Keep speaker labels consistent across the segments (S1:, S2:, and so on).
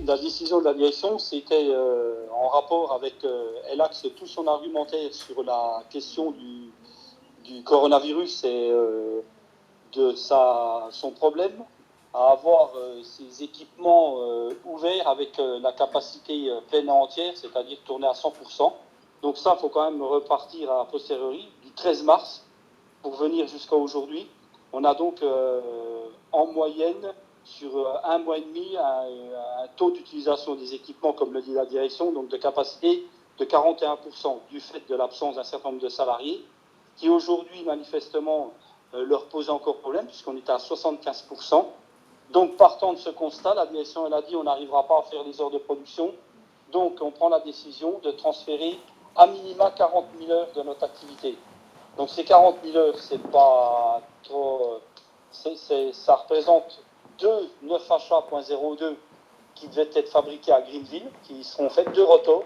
S1: la décision de la direction, c'était en rapport avec, elle axe tout son argumentaire sur la question du coronavirus et de son problème à avoir ces équipements ouverts avec la capacité pleine et entière, c'est-à-dire tourner à 100%. Donc ça, il faut quand même repartir à posteriori du 13 mars pour venir jusqu'à aujourd'hui. On a donc en moyenne sur un mois et demi un taux d'utilisation des équipements, comme le dit la direction, donc de capacité de 41% du fait de l'absence d'un certain nombre de salariés, qui aujourd'hui manifestement leur posait encore problème puisqu'on était à 75%. Donc partant de ce constat, la direction elle a dit on n'arrivera pas à faire les heures de production, donc on prend la décision de transférer à minima 40 000 heures de notre activité. Donc ces 40 000 heures, c'est pas trop, ça représente deux 9HA.02 qui devaient être fabriqués à Greenville, qui seront faits, 2 rotors,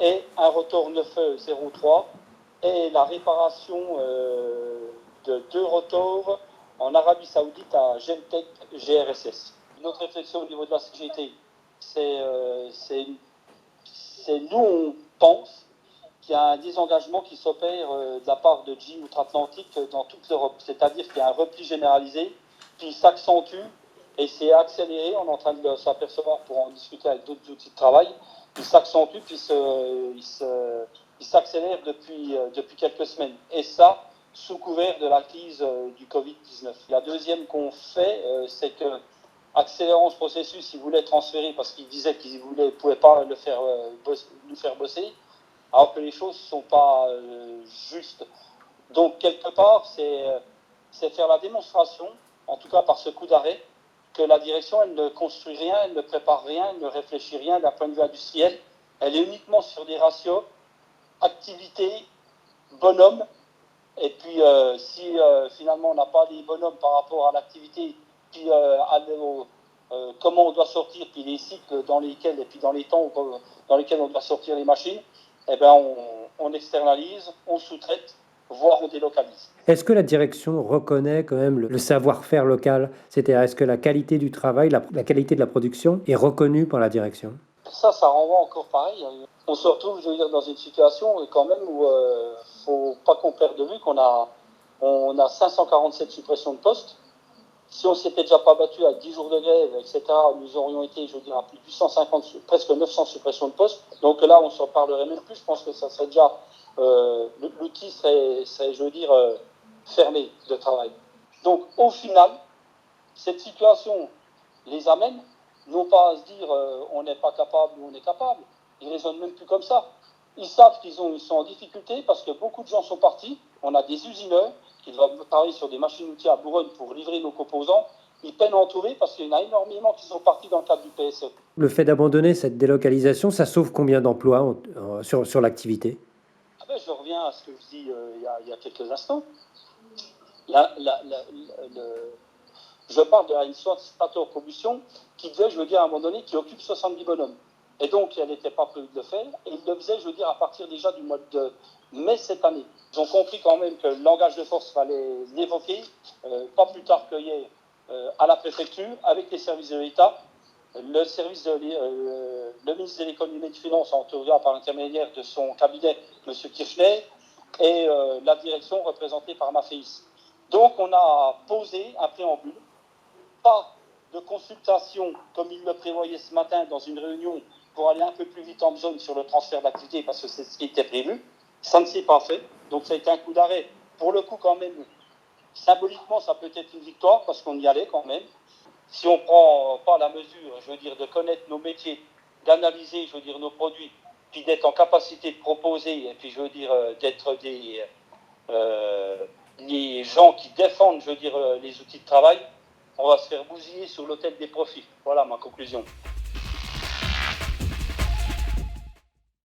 S1: et un rotor 903, et la réparation de 2 rotors en Arabie Saoudite à Gemtech GRSS. Une autre réflexion au niveau de la CGT, c'est nous on pense qu'il y a un désengagement qui s'opère de la part de GE Outre-Atlantique dans toute l'Europe. C'est-à-dire qu'il y a un repli généralisé qui s'accentue et c'est accéléré. On est en train de s'apercevoir pour en discuter avec d'autres outils de travail. Il s'accentue puis il s'accélère depuis quelques semaines. Et ça, sous couvert de la crise du Covid-19. La deuxième qu'on fait, c'est que accélérant ce processus, ils voulaient transférer parce qu'ils disaient qu'ils ne pouvaient pas nous faire bosser, alors que les choses ne sont pas justes. Donc, quelque part, c'est faire la démonstration, en tout cas par ce coup d'arrêt, que la direction, elle ne construit rien, elle ne prépare rien, elle ne réfléchit rien d'un point de vue industriel. Elle est uniquement sur des ratios, activité, bonhomme. Et puis, si finalement on n'a pas les bonhommes par rapport à l'activité, puis comment on doit sortir, puis les cycles dans lesquels, et puis dans les temps dans lesquels on doit sortir les machines, eh ben on externalise, on sous-traite, voire on délocalise.
S2: Est-ce que la direction reconnaît quand même le savoir-faire local? C'est-à-dire, est-ce que la qualité du travail, la qualité de la production est reconnue par la direction?
S1: Ça renvoie encore pareil. On se retrouve, je veux dire, dans une situation quand même où faut pas qu'on perde de vue qu'on a 547 suppressions de postes. Si on ne s'était déjà pas battu à 10 jours de grève, etc., nous aurions été, je veux dire, à plus de 850, presque 900 suppressions de postes. Donc là, on ne s'en parlerait même plus. Je pense que ça serait déjà, l'outil serait, je veux dire, fermé de travail. Donc au final, cette situation les amène non pas à se dire on n'est pas capable ou on est capable. Ils ne raisonnent même plus comme ça. Ils savent qu'ils sont en difficulté parce que beaucoup de gens sont partis. On a des usineurs qui doivent travailler sur des machines-outils à Bouronne pour livrer nos composants. Ils peinent à en trouver parce qu'il y en a énormément qui sont partis dans le cadre du PSE.
S2: Le fait d'abandonner cette délocalisation, ça sauve combien d'emplois sur l'activité?
S1: Je reviens à ce que je dis il y a quelques instants. Je parle d'une administrateur combustion qui devait, je veux dire, à un moment donné, qui occupe 70 bonhommes. Et donc, elle n'était pas prévue de le faire. Et il le faisait, je veux dire, à partir déjà du mois de mai cette année. Ils ont compris quand même que le langage de force, fallait l'évoquer, pas plus tard que hier, à la préfecture, avec les services de l'État. Le ministre de l'économie et des finances, en tout cas par l'intermédiaire de son cabinet, M. Kirchner, et la direction représentée par Maféis. Donc, on a posé un préambule. Pas de consultation comme il le prévoyait ce matin dans une réunion pour aller un peu plus vite en zone sur le transfert d'activité parce que c'est ce qui était prévu. Ça ne s'est pas fait. Donc ça a été un coup d'arrêt. Pour le coup, quand même, symboliquement, ça peut être une victoire parce qu'on y allait quand même. Si on ne prend pas la mesure, je veux dire, de connaître nos métiers, d'analyser, je veux dire, nos produits, puis d'être en capacité de proposer, et puis je veux dire, d'être les gens qui défendent, je veux dire, les outils de travail, on va se faire bousiller sur l'autel des profits. Voilà ma conclusion.